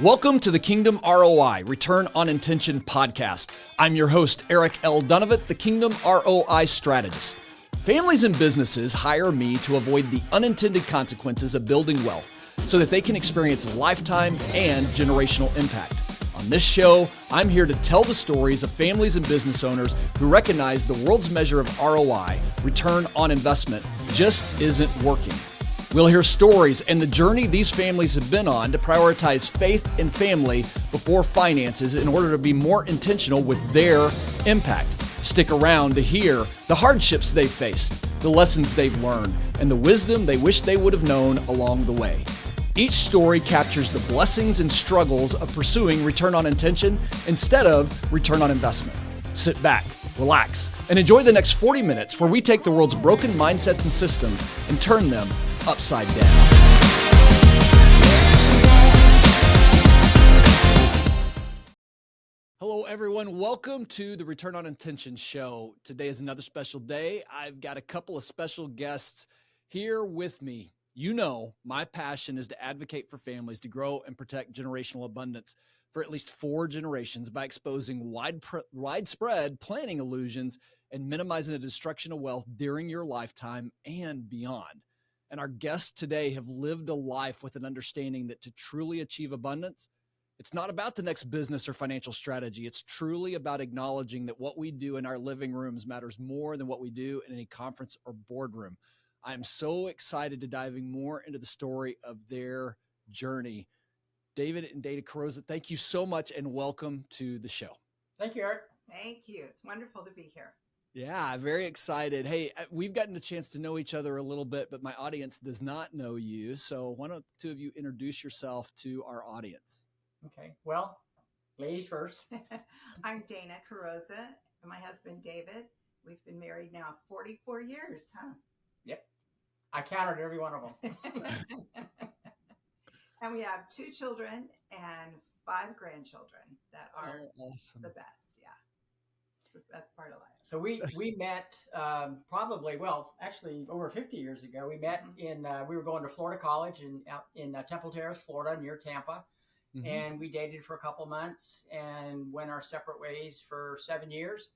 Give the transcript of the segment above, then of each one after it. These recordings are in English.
Welcome to the Kingdom ROI, Return on Intention podcast. I'm your host, Eric L. Dunovitt, the Kingdom ROI strategist. Families and businesses hire me to avoid the unintended consequences of building wealth so that they can experience lifetime and generational impact. On this show, I'm here to tell the stories of families and business owners who recognize the world's measure of ROI, return on investment, just isn't working. We'll hear stories and the journey these families have been on to prioritize faith and family before finances in order to be more intentional with their impact. Stick around to hear the hardships they've faced, the lessons they've learned, and the wisdom they wish they would have known along the way. Each story captures the blessings and struggles of pursuing return on intention instead of return on investment. Sit back, relax, and enjoy the next 40 minutes where we take the world's broken mindsets and systems and turn them upside down. Hello, everyone. Welcome to the Return on Intention show. Today is another special day. I've got a couple of special guests here with me. You know, my passion is to advocate for families to grow and protect generational abundance for at least 4 generations by exposing widespread planning illusions and minimizing the destruction of wealth during your lifetime and beyond. And our guests today have lived a life with an understanding that to truly achieve abundance, it's not about the next business or financial strategy. It's truly about acknowledging that what we do in our living rooms matters more than what we do in any conference or boardroom. I'm so excited to diving more into the story of their journey. David and Dana Carrozza, thank you so much and welcome to the show. Thank you, Eric. Thank you. It's wonderful to be here. Yeah, very excited. Hey, we've gotten a chance to know each other a little bit, but my audience does not know you. So why don't the two of you introduce yourself to our audience? Okay. Well, ladies first. I'm Dana Carrozza and my husband, David. We've been married now 44 years, huh? Yep. I counted every one of them. And we have 2 children and 5 grandchildren that are awesome. The best. Yeah. It's the best part of life. So we met actually over 50 years ago. We met we were going to Florida College out in Temple Terrace, Florida, near Tampa. Mm-hmm. And we dated for a couple months and went our separate ways for 7 years.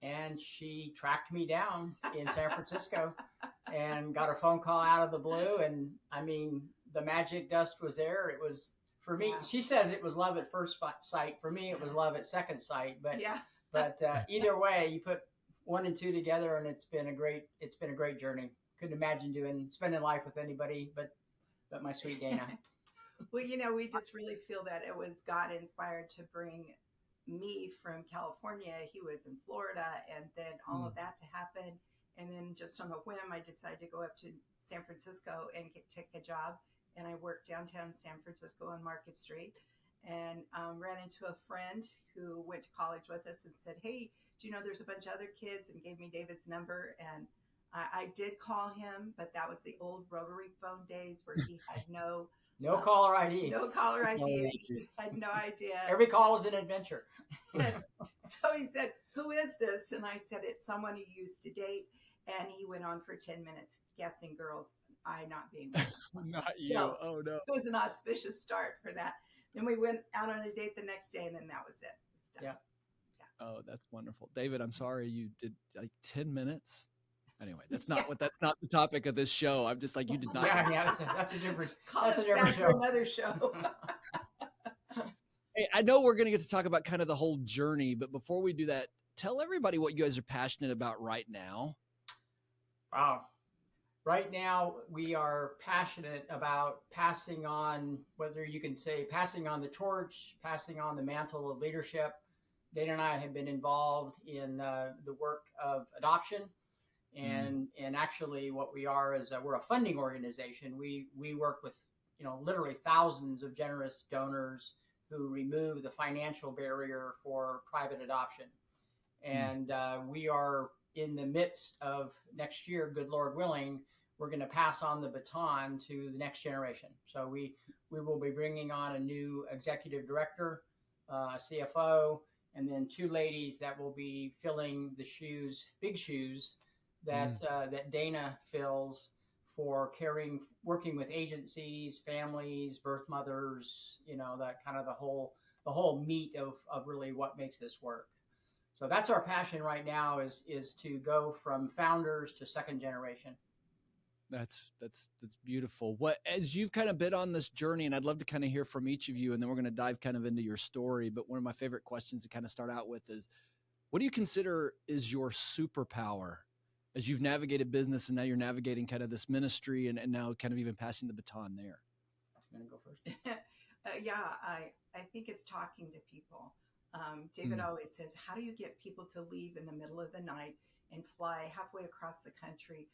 And she tracked me down in San Francisco and got a phone call out of the blue. And I mean, the magic dust was there. It was, for me, wow. She says it was love at first sight. For me, it was love at second sight. But yeah. But either way, you put 1 and 2 together, and it's been a great journey. Couldn't imagine spending life with anybody but my sweet Dana. Well, you know, we just really feel that it was God inspired to bring me from California. He was in Florida, and then all of that to happen. And then just on a whim, I decided to go up to San Francisco and take a job. And I worked downtown San Francisco on Market Street, and ran into a friend who went to college with us and said, "Hey, do you know there's a bunch of other kids?" and gave me David's number. And I did call him, but that was the old rotary phone days where he had no caller ID. No caller ID. He had no idea. Every call was an adventure. So he said, "Who is this?" And I said, "It's someone you used to date." And he went on for 10 minutes guessing girls, I not being one. Not you. So oh, no. It was an auspicious start for that. Then we went out on a date the next day, and then that was it. It's done. Yeah. Oh, that's wonderful. David, I'm sorry you did like 10 minutes. Anyway, that's not the topic of this show. I'm just like, you did not. Yeah, that's a different show. Another show. Hey, I know we're going to get to talk about kind of the whole journey, but before we do that, tell everybody what you guys are passionate about right now. Wow. Right now, we are passionate about passing on, whether you can say passing on the torch, passing on the mantle of leadership. Dana and I have been involved in the work of adoption. And actually what we are is we're a funding organization. We work with, literally thousands of generous donors who remove the financial barrier for private adoption. And we are in the midst of next year, good Lord willing, we're going to pass on the baton to the next generation. So we will be bringing on a new executive director, CFO, and then 2 ladies that will be filling the big shoes that Dana fills for working with agencies, families, birth mothers, that kind of the whole meat of really what makes this work. So that's our passion right now is to go from founders to second generation. That's beautiful. What, as you've kind of been on this journey, and I'd love to kind of hear from each of you, and then we're going to dive kind of into your story. But one of my favorite questions to kind of start out with is, what do you consider is your superpower as you've navigated business and now you're navigating kind of this ministry and now kind of even passing the baton there? I'm going to go first. I think it's talking to people. David always says, how do you get people to leave in the middle of the night and fly halfway across the country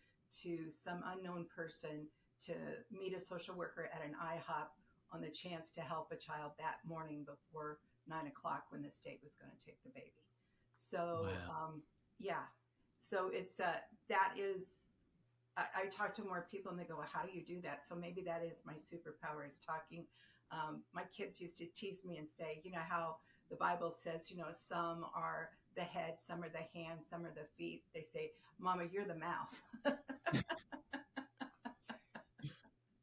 to some unknown person to meet a social worker at an IHOP on the chance to help a child that morning before 9 o'clock when the state was going to take the baby. So, wow. So it's, that is, I talk to more people and they go, well, how do you do that? So maybe that is my superpower, is talking. My kids used to tease me and say, you know how the Bible says, some are the head, some are the hands, some are the feet. They say, Mama, you're the mouth.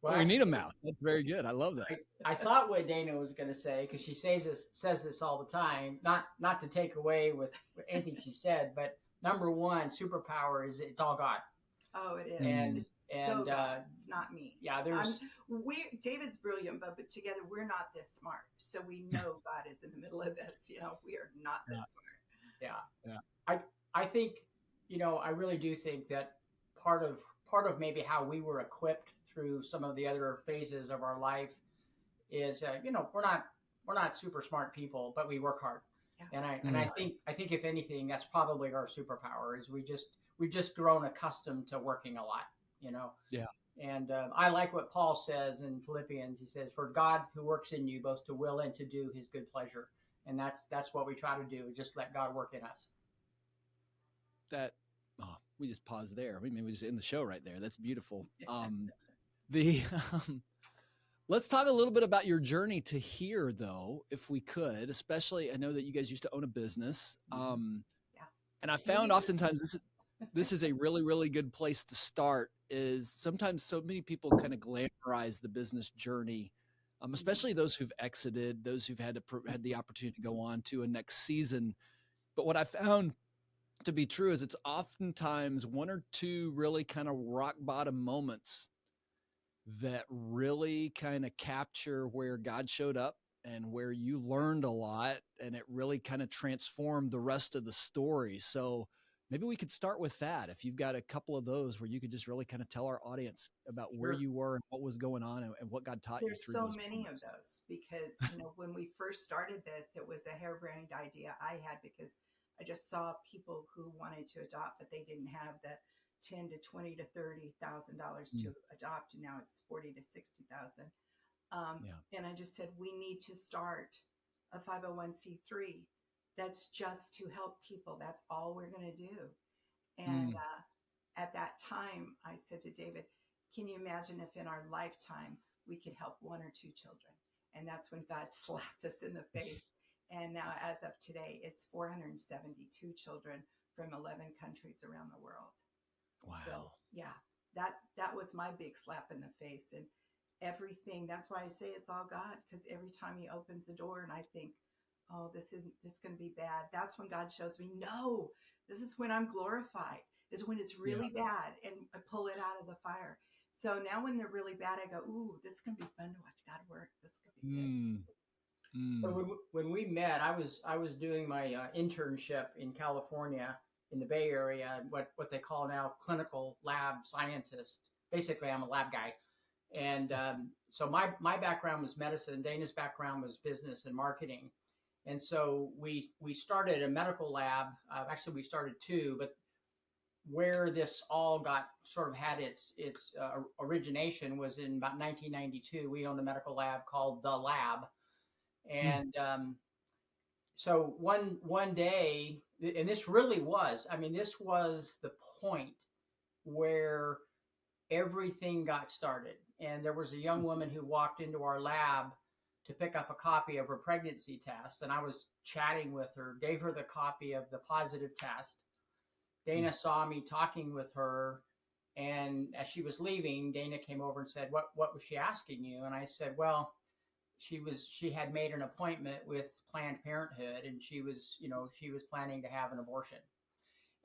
Well, we need a mouth. That's very good. I love that. I thought what Dana was going to say, because she says this all the time, not to take away with anything she said, but number one, superpower is it's all God. Oh, it is. And it's not me. Yeah, David's brilliant, but together we're not this smart. So we know God is in the middle of this. We are not this smart. Yeah. I think, I really do think that part of maybe how we were equipped through some of the other phases of our life is, we're not super smart people, but we work hard. Yeah. And I think if anything, that's probably our superpower, is we've just grown accustomed to working a lot, Yeah. And I like what Paul says in Philippians. He says, "For God who works in you both to will and to do His good pleasure," and that's what we try to do. Just let God work in us. We just paused there. Maybe we just end the show right there. That's beautiful. Let's talk a little bit about your journey to here, though, if we could. Especially, I know that you guys used to own a business, and I found oftentimes this is a really, really good place to start. Is sometimes so many people kind of glamorize the business journey, especially those who've exited, those who've had the opportunity to go on to a next season. But what I found to be true is it's oftentimes one or two really kind of rock bottom moments that really kind of capture where God showed up and where you learned a lot, and it really kind of transformed the rest of the story. So maybe we could start with that. If you've got a couple of those where you could just really kind of tell our audience about where you were and what was going on and what God taught you through those moments. There's so many of those because, when we first started this, it was a harebrained idea I had because I just saw people who wanted to adopt, but they didn't have the $10 to $20 to $30,000 to adopt, and now it's $40,000 to $60,000. And I just said, we need to start a 501c3 that's just to help people. That's all we're going to do. And at that time, I said to David, can you imagine if in our lifetime we could help one or two children? And that's when God slapped us in the face. And now, as of today, it's 472 children from 11 countries around the world. Wow. So, that was my big slap in the face. And everything, that's why I say it's all God, because every time He opens the door and I think, oh, this is going to be bad, that's when God shows me, no, this is when I'm glorified, is when it's really bad, and I pull it out of the fire. So now when they're really bad, I go, ooh, this is going to be fun to watch God work. This is going to be good. So when we met, I was doing my internship in California in the Bay Area, what they call now clinical lab scientist. Basically, I'm a lab guy. And so my background was medicine. Dana's background was business and marketing. And so we started a medical lab. Actually, we started two, but where this all got sort of had its origination was in about 1992. We owned a medical lab called The Lab. And so one day, and this really was, this was the point where everything got started. And there was a young woman who walked into our lab to pick up a copy of her pregnancy test. And I was chatting with her, gave her the copy of the positive test. Dana saw me talking with her And as she was leaving, Dana came over and said, what was she asking you? And I said, well, she had made an appointment with Planned Parenthood, and she was planning to have an abortion.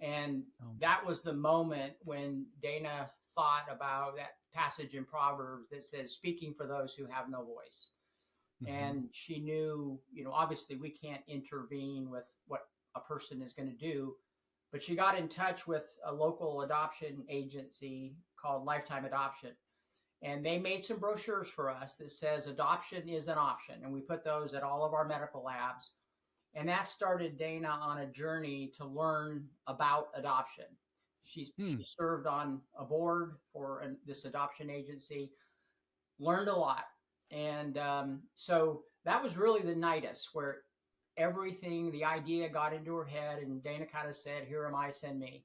And that was the moment when Dana thought about that passage in Proverbs that says, speaking for those who have no voice. Mm-hmm. And she knew, obviously we can't intervene with what a person is going to do, but she got in touch with a local adoption agency called Lifetime Adoption. And they made some brochures for us that says adoption is an option. And we put those at all of our medical labs. And that started Dana on a journey to learn about adoption. She served on a board for this adoption agency, learned a lot. And so that was really the nidus where everything, the idea got into her head, and Dana kind of said, here am I, send me.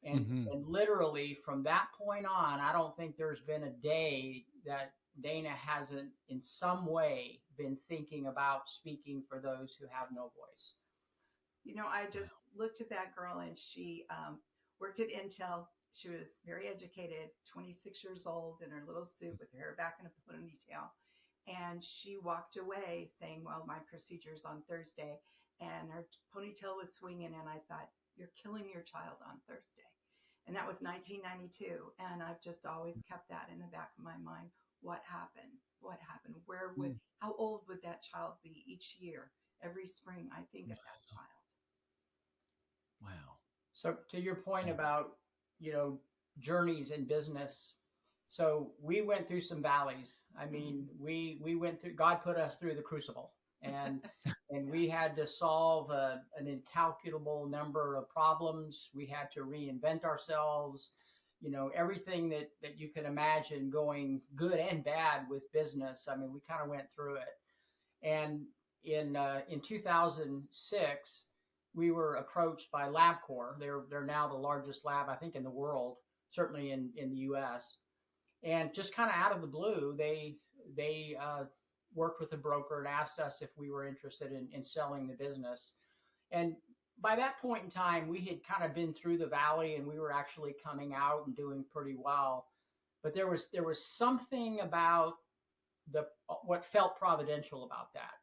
And, and literally from that point on, I don't think there's been a day that Dana hasn't in some way been thinking about speaking for those who have no voice. I just looked at that girl, and she worked at Intel. She was very educated, 26 years old, in her little suit with her hair back in a ponytail. And she walked away saying, well, my procedure's on Thursday. And her ponytail was swinging. And I thought, you're killing your child on Thursday. And that was 1992. And I've just always kept that in the back of my mind. What happened? What happened? How old would that child be each year? Every spring, I think of that child. Wow. So to your point about, journeys in business. So we went through some valleys. I mean, we went through, God put us through the crucible, and we had to solve an incalculable number of problems. We had to reinvent ourselves, everything that you can imagine going good and bad with business. I mean, we kind of went through it. And in 2006, we were approached by LabCorp. They're now the largest lab, I think, in the world, certainly in the U.S. And just kind of out of the blue, they worked with a broker and asked us if we were interested in selling the business. And by that point in time, we had kind of been through the valley, and we were actually coming out and doing pretty well. But there was something about what felt providential about that.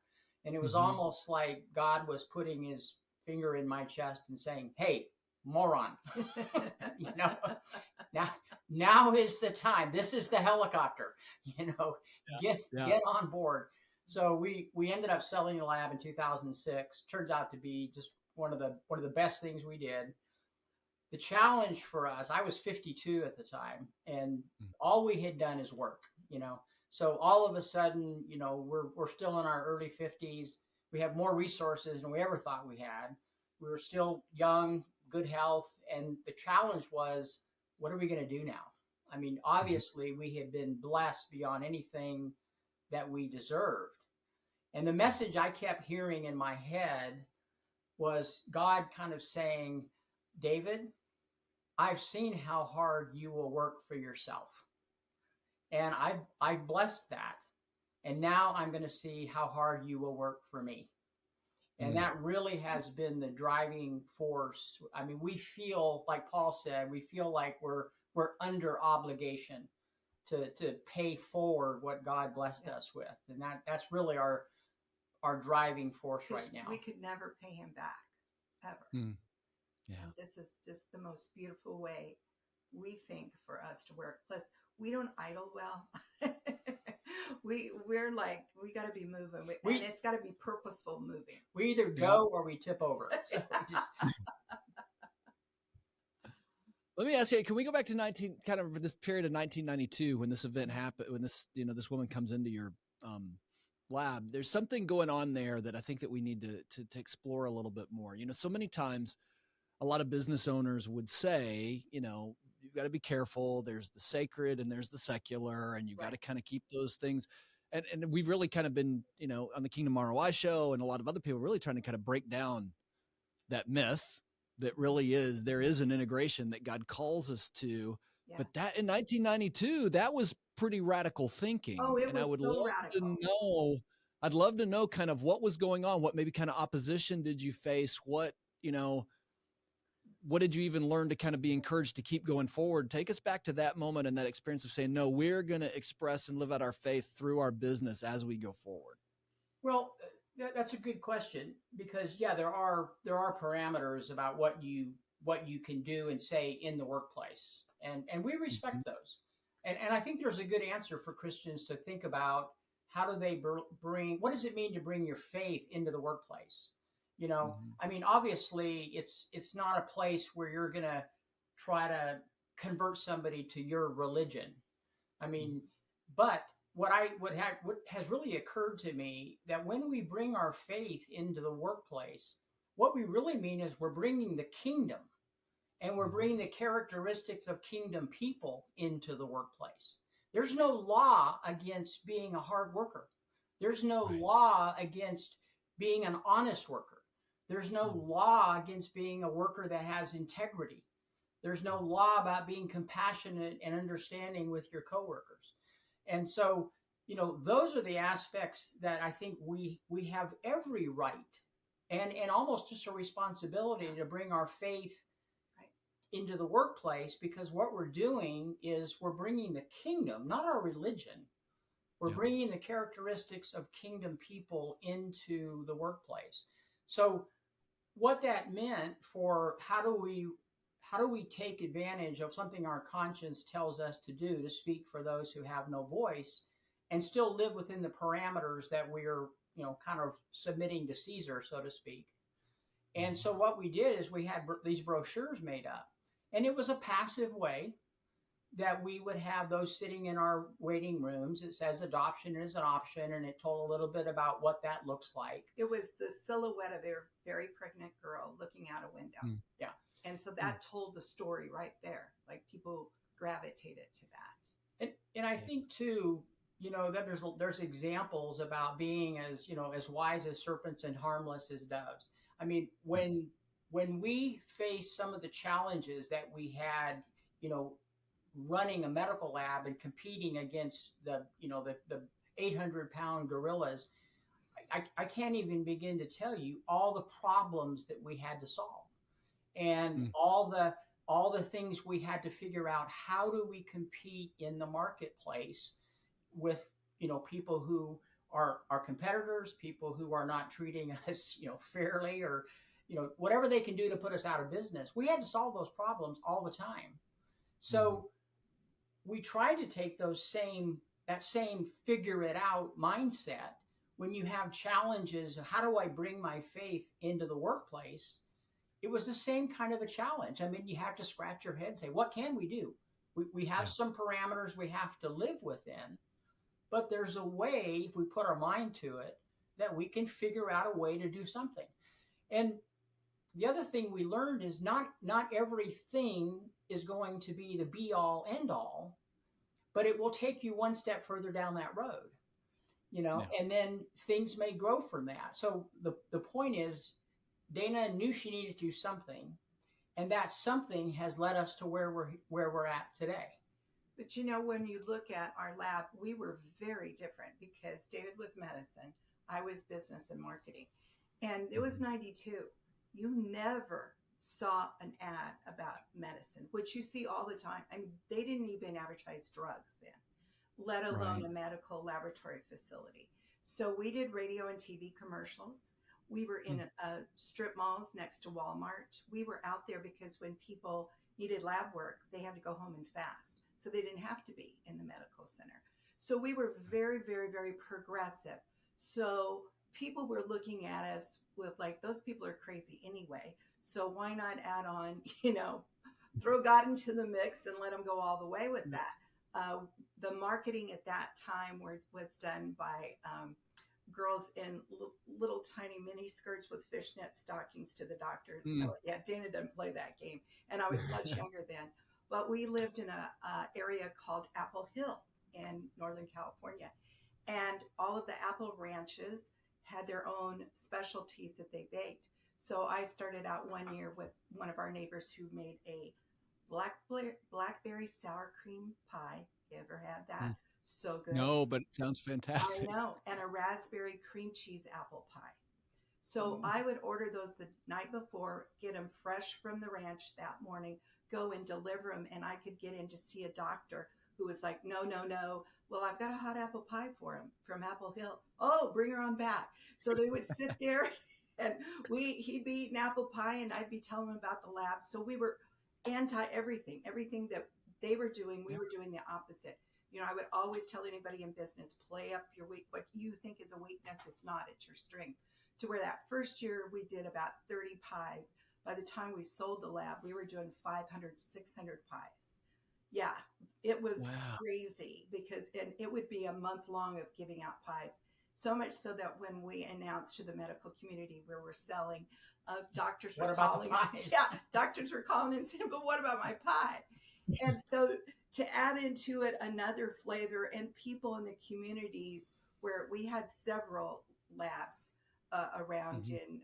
And it was almost like God was putting his finger in my chest and saying, hey, moron, now is the time. This is the helicopter, get on board. So we ended up selling the lab in 2006. Turns out to be just one of the best things we did. The challenge for us, I was 52 at the time, and all we had done is work, So all of a sudden, we're still in our early 50s. We have more resources than we ever thought we had. We were still young, good health. And the challenge was, what are we going to do now? I mean, obviously we had been blessed beyond anything that we deserved. And the message I kept hearing in my head was God kind of saying, David, I've seen how hard you will work for yourself. And I've blessed that. And now I'm going to see how hard you will work for me. And that really has been the driving force. I mean, we feel, like Paul said, we feel like we're under obligation to pay forward what God blessed us with. And that's really our driving force right now. We could never pay him back, ever. Yeah. And this is just the most beautiful way, we think, for us to work. Plus, we don't idle well. We're like, we got to be moving, and it's got to be purposeful moving. We either go or we tip over. So Let me ask you, can we go back to this period of 1992 when this event happened, when this woman comes into your lab? There's something going on there that I think that we need to explore a little bit more. So many times a lot of business owners would say, you've got to be careful. There's the sacred and there's the secular, and you've got to kind of keep those things. And we've really kind of been, on the Kingdom ROI show, and a lot of other people really trying to kind of break down that myth that really there is an integration that God calls us to. Yeah. But that in 1992, that was pretty radical thinking. Oh, it was I would so love radical. to know. I'd love to know kind of what was going on. What maybe kind of opposition did you face? What, what did you even learn to kind of be encouraged to keep going forward? Take us back to that moment and that experience of saying, no, we're going to express and live out our faith through our business as we go forward. Well, that's a good question, because there are parameters about what you can do and say in the workplace, and we respect those. And I think there's a good answer for Christians to think about: how do they bring? What does it mean to bring your faith into the workplace? I mean, obviously, it's not a place where you're going to try to convert somebody to your religion. I mean, but what has really occurred to me, that when we bring our faith into the workplace, what we really mean is we're bringing the kingdom, and we're bringing the characteristics of kingdom people into the workplace. There's no law against being a hard worker. There's no law against being an honest worker. There's no law against being a worker that has integrity. There's no law about being compassionate and understanding with your coworkers. And so, those are the aspects that I think we have every right and almost just a responsibility to bring our faith into the workplace, because what we're doing is we're bringing the kingdom, not our religion. We're bringing the characteristics of kingdom people into the workplace. So what that meant for how do we take advantage of something our conscience tells us to do, to speak for those who have no voice, and still live within the parameters that we're, kind of submitting to Caesar, so to speak. And so what we did is we had these brochures made up, and it was a passive way that we would have those sitting in our waiting rooms. It says adoption is an option, and it told a little bit about what that looks like. It was the silhouette of a very pregnant girl looking out a window. Yeah. And so that told the story right there. Like, people gravitated to that. And I think too, that there's examples about being as wise as serpents and harmless as doves. I mean, when we face some of the challenges that we had, running a medical lab and competing against the 800-pound gorillas, I can't even begin to tell you all the problems that we had to solve, and all the things we had to figure out. How do we compete in the marketplace with people who are our competitors, people who are not treating us fairly, or whatever they can do to put us out of business? We had to solve those problems all the time. So we try to take that same figure it out mindset when you have challenges. How do I bring my faith into the workplace? It was the same kind of a challenge. I mean, you have to scratch your head and say, what can we do? We have some parameters we have to live within, but there's a way, if we put our mind to it, that we can figure out a way to do something. And the other thing we learned is not everything is going to be the be all end all, but it will take you one step further down that road, and then things may grow from that. So the point is, Dana knew she needed to do something, and that something has led us to where we're at today. But when you look at our lab, we were very different, because David was medicine, I was business and marketing, and it was 92. You never saw an ad about medicine, which you see all the time. I mean, they didn't even advertise drugs then, let alone a medical laboratory facility. So we did radio and TV commercials. We were in strip malls next to Walmart. We were out there because when people needed lab work, they had to go home and fast. So they didn't have to be in the medical center. So we were very, very, very progressive. So people were looking at us with like, those people are crazy anyway. So why not add on, throw God into the mix and let them go all the way with that. The marketing at that time was done by girls in little tiny mini skirts with fishnet stockings to the doctors. Yeah, Dana doesn't play that game. And I was much younger then. But we lived in a area called Apple Hill in Northern California. And all of the apple ranches had their own specialties that they baked. So I started out one year with one of our neighbors who made a blackberry sour cream pie. You ever had that? So good. No, but it sounds fantastic. I know. And a raspberry cream cheese apple pie. So I would order those the night before, get them fresh from the ranch that morning, go and deliver them. And I could get in to see a doctor who was like, no, no, no. Well, I've got a hot apple pie for him from Apple Hill. Oh, bring her on back. So they would sit there and he'd be eating apple pie and I'd be telling him about the lab. So we were anti everything that they were doing. We were doing the opposite. You know, I would always tell anybody in business, play up your weak, what you think is a weakness. It's not, it's your strength. To where that first year we did about 30 pies. By the time we sold the lab, we were doing 500, 600 pies. Yeah, it was crazy because it would be a month long of giving out pies. So much so that when we announced to the medical community where we're selling, doctors were calling. Yeah, doctors were calling and saying, but what about my pie? And so to add into it another flavor, and people in the communities where we had several labs around in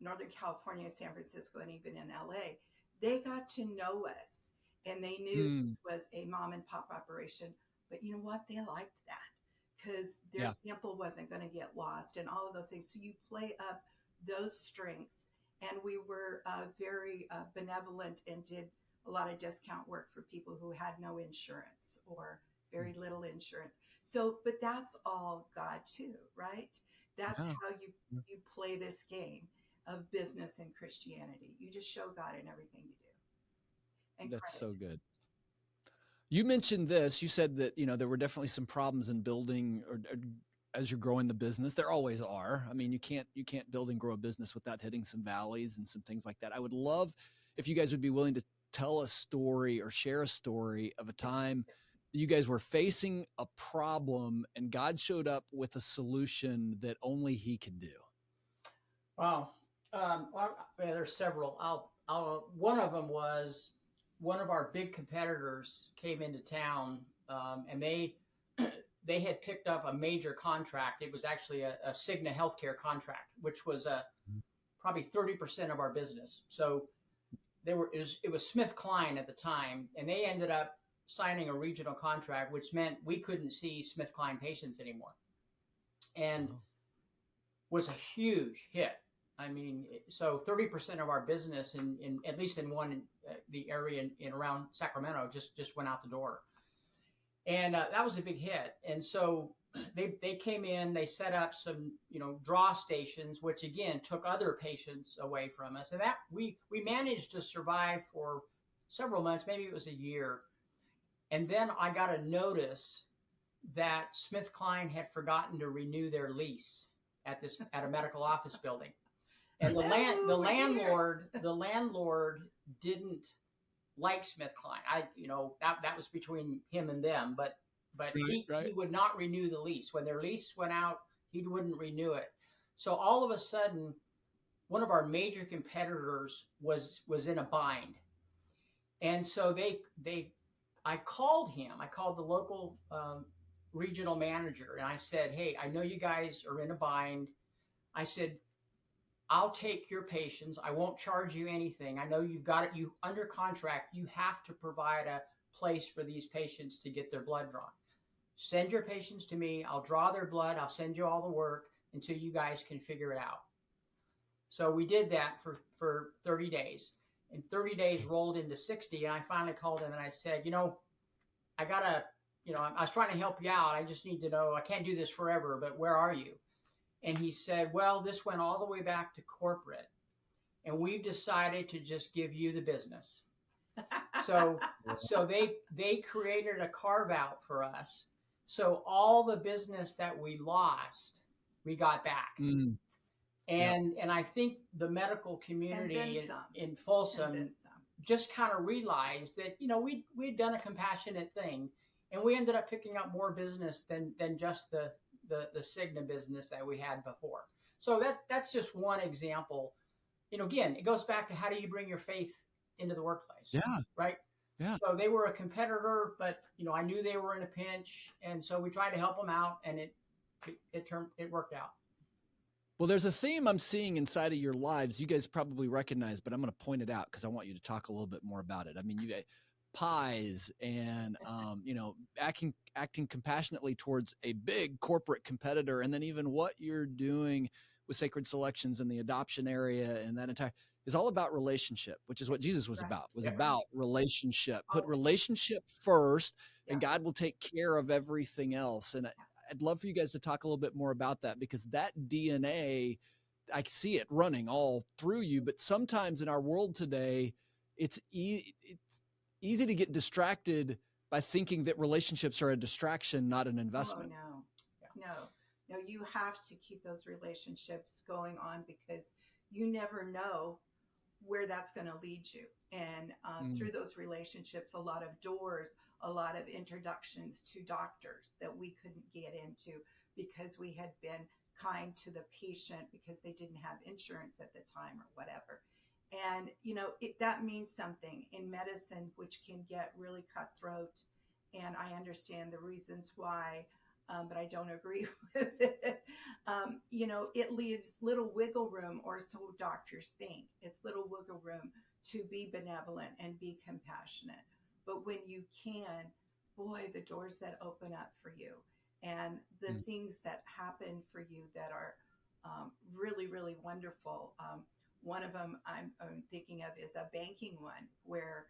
Northern California, San Francisco, and even in LA, they got to know us. And they knew it was a mom and pop operation. But you know what? They liked that because their sample wasn't going to get lost and all of those things. So you play up those strengths. And we were very benevolent and did a lot of discount work for people who had no insurance or very little insurance. So, but that's all God too, right? That's how you play this game of business and Christianity. You just show God in everything you do. That's so good. You mentioned this. You said that, you know, there were definitely some problems in building or as you're growing the business. There always are. I mean, you can't build and grow a business without hitting some valleys and some things like that. I would love if you guys would be willing to tell a story or share a story of a time you guys were facing a problem and God showed up with a solution that only He could do. Wow. There's several. One of them was one of our big competitors came into town, and they had picked up a major contract. It was actually a Cigna healthcare contract, which was probably 30% of our business. So it was SmithKline at the time, and they ended up signing a regional contract, which meant we couldn't see SmithKline patients anymore, and was a huge hit. I mean, so 30% of our business in at least in the area in around Sacramento just went out the door. And that was a big hit. And so they came in, they set up some, draw stations, which again took other patients away from us. And that we managed to survive for several months, maybe it was a year. And then I got a notice that SmithKline had forgotten to renew their lease at a medical office building. And the landlord didn't like SmithKline. That was between him and them, but he would not renew the lease. When their lease went out, he wouldn't renew it. So all of a sudden, one of our major competitors was in a bind. And so I called him. I called the local regional manager, and I said, "Hey, I know you guys are in a bind." I said, "I'll take your patients. I won't charge you anything. I know you've got it. You under contract. You have to provide a place for these patients to get their blood drawn. Send your patients to me. I'll draw their blood. I'll send you all the work until you guys can figure it out." So we did that for 30 days. And 30 days rolled into 60. And I finally called him and I said, I was trying to help you out. I just need to know, I can't do this forever, but where are you? And he said, "Well, this went all the way back to corporate, and we've decided to just give you the business." So they created a carve out for us. So all the business that we lost, we got back. And I think the medical community in Folsom just kind of realized that, we'd done a compassionate thing, and we ended up picking up more business than just the Cigna business that we had before. So that's just one example. Again, it goes back to how do you bring your faith into the workplace? Yeah. Right. Yeah. So they were a competitor, but I knew they were in a pinch, and so we tried to help them out, and it worked out. Well, there's a theme I'm seeing inside of your lives. You guys probably recognize, but I'm going to point it out because I want you to talk a little bit more about it. I mean, you guys, pies and, acting compassionately towards a big corporate competitor. And then even what you're doing with Sacred Selections and the adoption area and that entire is all about relationship, which is what Jesus was about, about relationship. Put relationship first and God will take care of everything else. And I'd love for you guys to talk a little bit more about that, because that DNA, I see it running all through you. But sometimes in our world today, it's easy to get distracted by thinking that relationships are a distraction, not an investment. Oh, no, you have to keep those relationships going on, because you never know where that's going to lead you. And through those relationships, a lot of doors, a lot of introductions to doctors that we couldn't get into because we had been kind to the patient because they didn't have insurance at the time or whatever. And, that means something in medicine, which can get really cutthroat. And I understand the reasons why, but I don't agree with it. It leaves little wiggle room, or so doctors think. It's little wiggle room to be benevolent and be compassionate. But when you can, boy, the doors that open up for you and the things that happen for you that are really, really wonderful. One of them I'm thinking of is a banking one where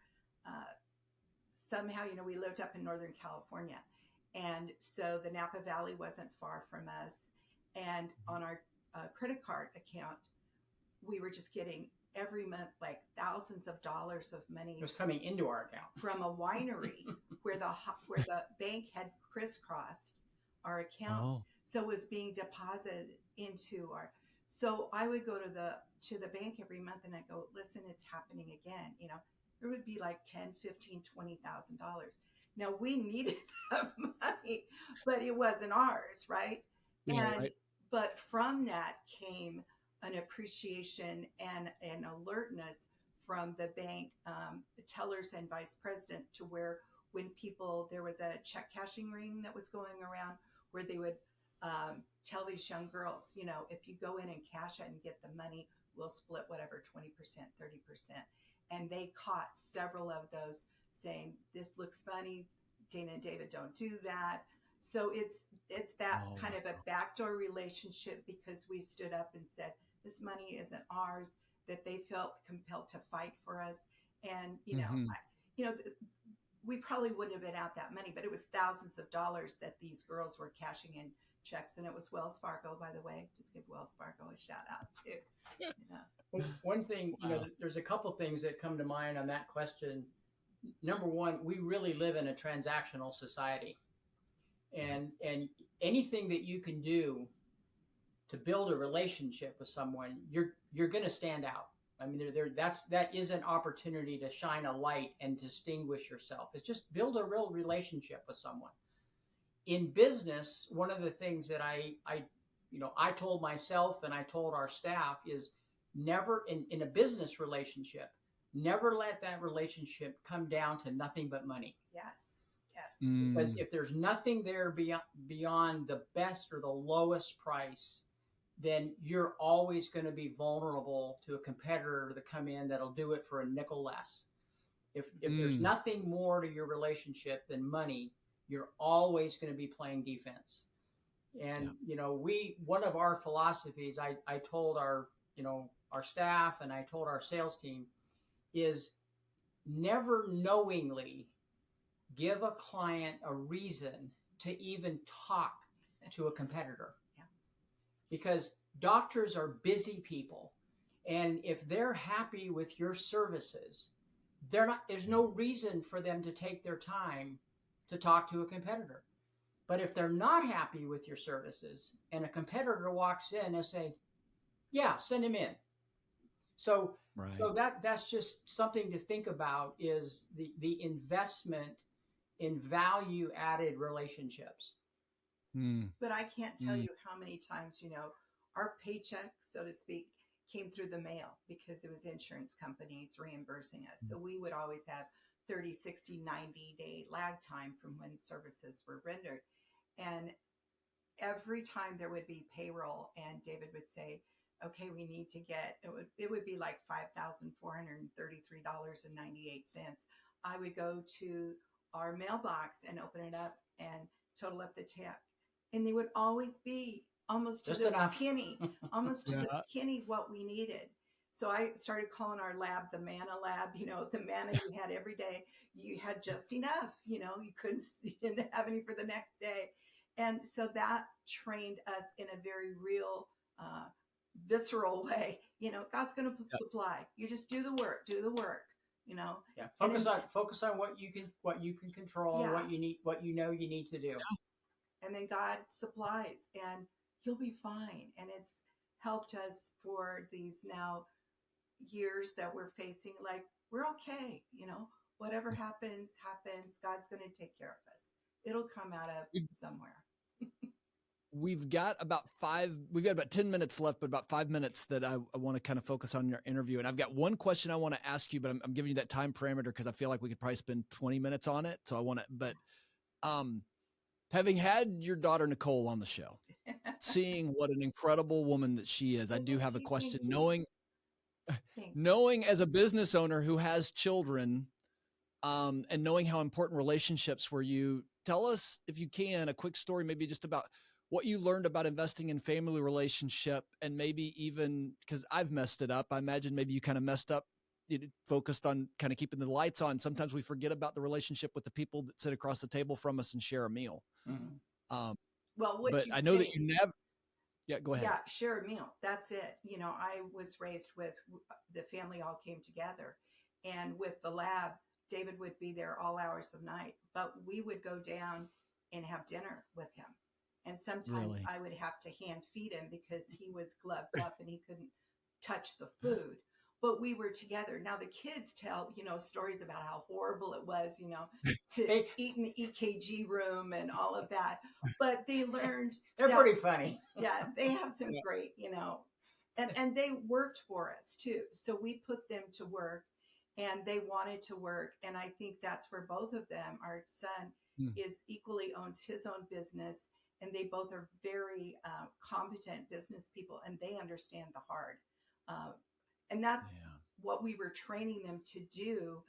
somehow, we lived up in Northern California. And so the Napa Valley wasn't far from us. And on our credit card account, we were just getting every month like thousands of dollars of money. It was coming into our account from a winery where the bank had crisscrossed our accounts. So it was being deposited into our. So I would go to the bank every month and I go, listen, it's happening again. It would be like $10,000, $15,000, $20,000. Now we needed that money, but it wasn't ours, right? But from that came an appreciation and an alertness from the bank tellers and vice president, to where when there was a check cashing ring that was going around where they would tell these young girls, if you go in and cash it and get the money, we'll split whatever, 20%, 30%. And they caught several of those saying, this looks funny. Dana and David don't do that. So it's that kind of a backdoor relationship, because we stood up and said, this money isn't ours, that they felt compelled to fight for us. And, we probably wouldn't have been out that money, but it was thousands of dollars that these girls were cashing in checks. And it was Wells Fargo, by the way. Just give Wells Fargo a shout out too. One thing, there's a couple things that come to mind on that question. Number one, we really live in a transactional society, and anything that you can do to build a relationship with someone, you're going to stand out. I mean, that is an opportunity to shine a light and distinguish yourself. It's just build a real relationship with someone. In business, one of the things that I told myself and I told our staff is never in a business relationship, never let that relationship come down to nothing but money. Yes. Because if there's nothing there beyond the best or the lowest price, then you're always going to be vulnerable to a competitor to come in that'll do it for a nickel less. If there's nothing more to your relationship than money, you're always going to be playing defense. And one of our philosophies, I told our staff and I told our sales team, is never knowingly give a client a reason to even talk to a competitor. Because doctors are busy people, and if they're happy with your services, there's no reason for them to take their time to talk to a competitor. But if they're not happy with your services and a competitor walks in and say, yeah, send him in. So that's just something to think about, is the investment in value added relationships. But I can't tell you how many times, our paycheck, so to speak, came through the mail because it was insurance companies reimbursing us. So we would always have 30, 60, 90-day lag time from when services were rendered. And every time there would be payroll and David would say, okay, we need to get, it would be like $5,433.98. I would go to our mailbox and open it up and total up the check. And they would always be almost to Just the enough. penny, almost to Yeah. the penny what we needed. So I started calling our lab the manna lab. The manna you had every day, you had just enough. You couldn't, you didn't have any for the next day. And so that trained us in a very real, visceral way. God's going to Yep. supply. You just do the work, Yeah. And Focus on what you can control, Yeah. what you need, what you know you need to do. and then God supplies, and you'll be fine. And it's helped us for these now years that we're facing. Like, we're okay. Whatever happens, God's going to take care of us. It'll come out of somewhere. We've got about 10 minutes left, but about 5 minutes that I want to kind of focus on your interview. And I've got one question I want to ask you, but I'm giving you that time parameter because I feel like we could probably spend 20 minutes on it. So I want to, but having had your daughter, Nicole, on the show, seeing what an incredible woman that she is, I do have a question. Knowing as a business owner who has children, and knowing how important relationships were, you tell us, if you can, a quick story, maybe just about what you learned about investing in family relationship, and maybe even, because I've messed it up, I imagine maybe you kind of messed up, focused on kind of keeping the lights on. Sometimes we forget about the relationship with the people that sit across the table from us and share a meal. Mm-hmm. But I know that you never, go ahead. Yeah, share a meal. That's it. I was raised with the family all came together, and with the lab, David would be there all hours of night, but we would go down and have dinner with him. And sometimes I would have to hand feed him because he was gloved up and he couldn't touch the food. But we were together. Now the kids tell, stories about how horrible it was, to eat in the EKG room and all of that. But they learned. They're pretty funny. Yeah, they have some great, and they worked for us too. So we put them to work, and they wanted to work. And I think that's where both of them, our son equally owns his own business, and they both are very competent business people, and they understand the hard. And that's what we were training them to do,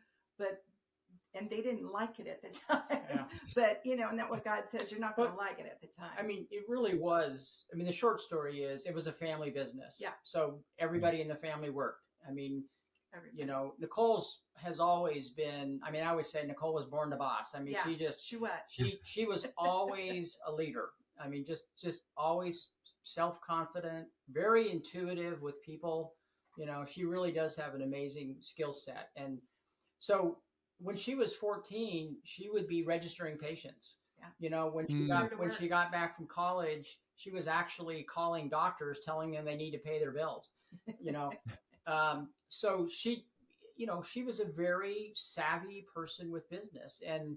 and they didn't like it at the time. Yeah. But, and that's what God says, you're not going to like it at the time. I mean, it really was. I mean, the short story is it was a family business. Yeah. So everybody in the family worked. I mean, Nicole's has always been, I always say Nicole was born to boss. I mean, she was always a leader. I mean, just always self-confident, very intuitive with people. She really does have an amazing skill set. And so when she was 14, she would be registering patients. Yeah. When she got back from college, she was actually calling doctors, telling them they need to pay their bills. So she was a very savvy person with business. And,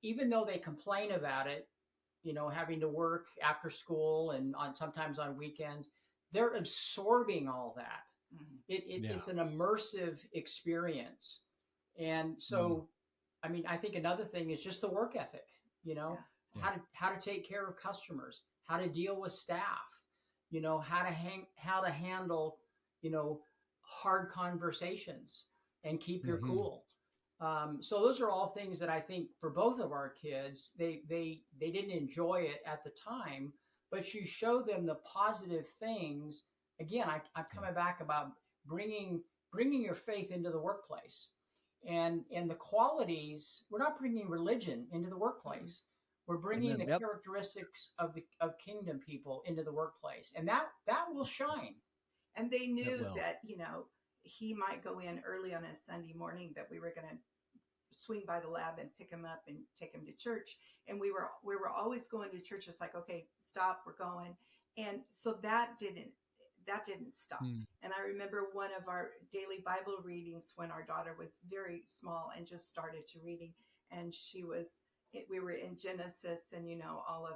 even though they complain about it, having to work after school and sometimes on weekends, they're absorbing all that. Mm-hmm. It's an immersive experience. And so, I think another thing is just the work ethic, how to take care of customers, how to deal with staff, how to handle, hard conversations and keep your cool. So those are all things that I think for both of our kids, they didn't enjoy it at the time, but you show them the positive things. Again, I'm coming back about bringing your faith into the workplace, and the qualities. We're not bringing religion into the workplace. We're bringing the characteristics of kingdom people into the workplace, and that will shine. And they knew that he might go in early on a Sunday morning, but we were going to swing by the lab and pick him up and take him to church. And we were always going to church. It's like, okay, stop, we're going. And so that didn't stop. And I remember one of our daily Bible readings when our daughter was very small and just started to reading, and we were in Genesis and all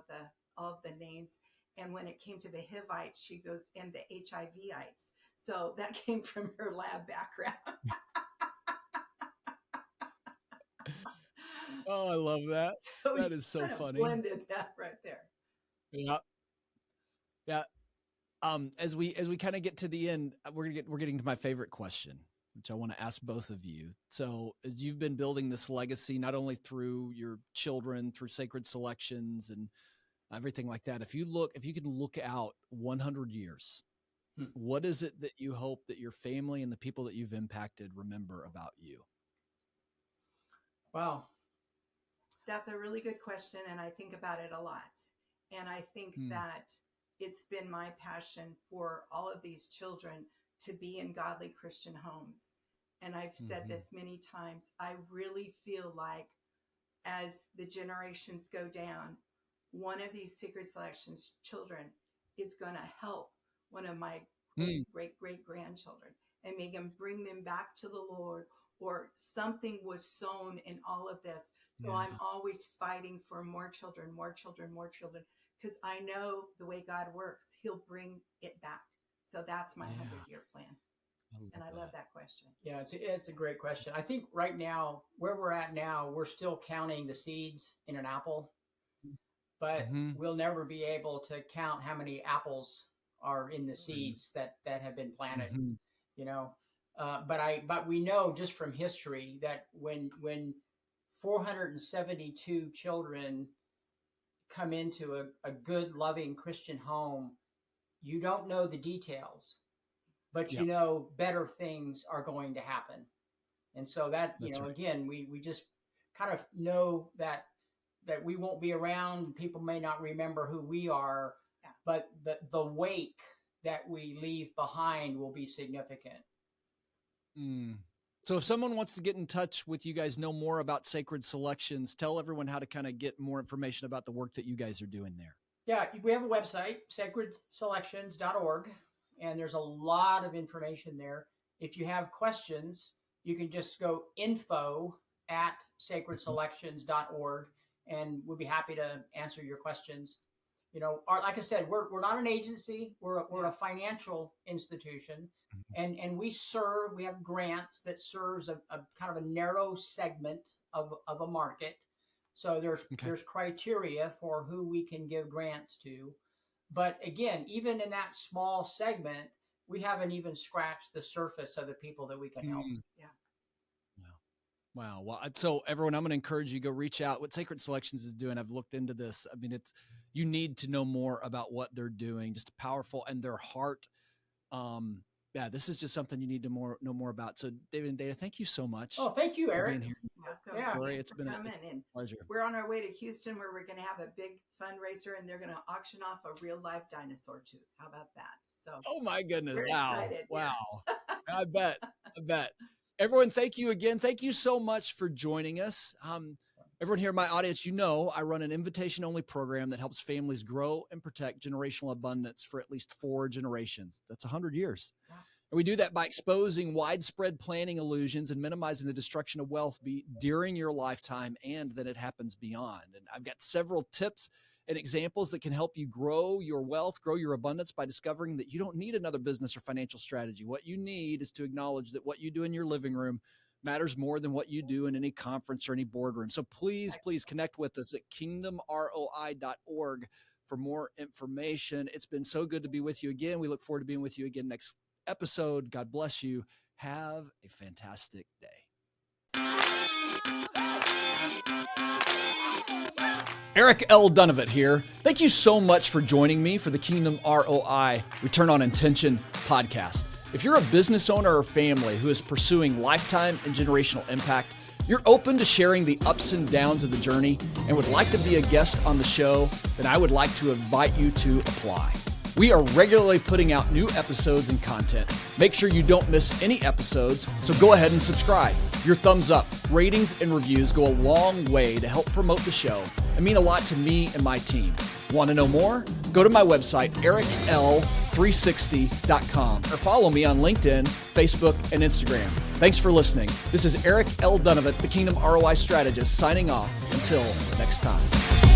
of the names. And when it came to the Hivites, she goes, and the HIVites. So that came from her lab background. Oh, I love that. So that is so funny. Blended that right there. Yeah. Yeah. As we kind of get to the end, we're getting to my favorite question, which I want to ask both of you. So as you've been building this legacy, not only through your children, through Sacred Selections and everything like that. If you can look out 100 years, what is it that you hope that your family and the people that you've impacted remember about you? Wow. That's a really good question. And I think about it a lot. And I think that it's been my passion for all of these children to be in godly Christian homes. And I've said this many times. I really feel like as the generations go down, one of these Sacred Selections children is going to help one of my great grandchildren and make them bring them back to the Lord, or something was sown in all of this. So I'm always fighting for more children, because I know the way God works, he'll bring it back. So that's my 100-year plan. And I love that question. Yeah, it's a great question. I think right now, where we're at now, we're still counting the seeds in an apple, but we'll never be able to count how many apples are in the seeds that have been planted, you know. But we know just from history that when 472 children come into a good, loving Christian home, you don't know the details, but you know better things are going to happen. And so that, again, we just kind of know that we won't be around. People may not remember who we are, but the wake that we leave behind will be significant. So if someone wants to get in touch with you guys, know more about Sacred Selections, tell everyone how to kind of get more information about the work that you guys are doing there. Yeah, we have a website, sacredselections.org, and there's a lot of information there. If you have questions, you can just go info@sacredselections.org, and we'll be happy to answer your questions. You know, like I said, we're not an agency. We're a financial institution, and we have grants that serves a kind of a narrow segment of a market. So there's criteria for who we can give grants to. But again, even in that small segment, we haven't even scratched the surface of the people that we can help. Wow. Well, so everyone, I'm going to encourage you, go reach out. What Sacred Selections is doing, I've looked into this. I mean, you need to know more about what they're doing, just powerful, and their heart. This is just something you need to know more about. So David and Dana, thank you so much. Oh, thank you, Eric. Welcome. Yeah. Corey, it's been a pleasure. We're on our way to Houston, where we're going to have a big fundraiser, and they're going to auction off a real live dinosaur tooth. How about that? So, oh my goodness. Wow. Excited. Wow. I bet. Everyone, thank you again. Thank you so much for joining us. Everyone here in my audience, I run an invitation-only program that helps families grow and protect generational abundance for at least 4 generations. That's 100 years. Wow. And we do that by exposing widespread planning illusions and minimizing the destruction of wealth during your lifetime, and then it happens beyond. And I've got several tips and examples that can help you grow your wealth, grow your abundance by discovering that you don't need another business or financial strategy. What you need is to acknowledge that what you do in your living room matters more than what you do in any conference or any boardroom. So please connect with us at kingdomroi.org for more information. It's been so good to be with you again. We look forward to being with you again next episode. God bless you. Have a fantastic day. Eric L. Donovan here. Thank you so much for joining me for the Kingdom ROI Return on Intention podcast. If you're a business owner or family who is pursuing lifetime and generational impact, you're open to sharing the ups and downs of the journey, and would like to be a guest on the show, then I would like to invite you to apply. We are regularly putting out new episodes and content. Make sure you don't miss any episodes, so go ahead and subscribe. Your thumbs up, ratings, and reviews go a long way to help promote the show and mean a lot to me and my team. Want to know more? Go to my website, ericl360.com, or follow me on LinkedIn, Facebook, and Instagram. Thanks for listening. This is Eric L. Donovan, the Kingdom ROI Strategist, signing off. Until next time.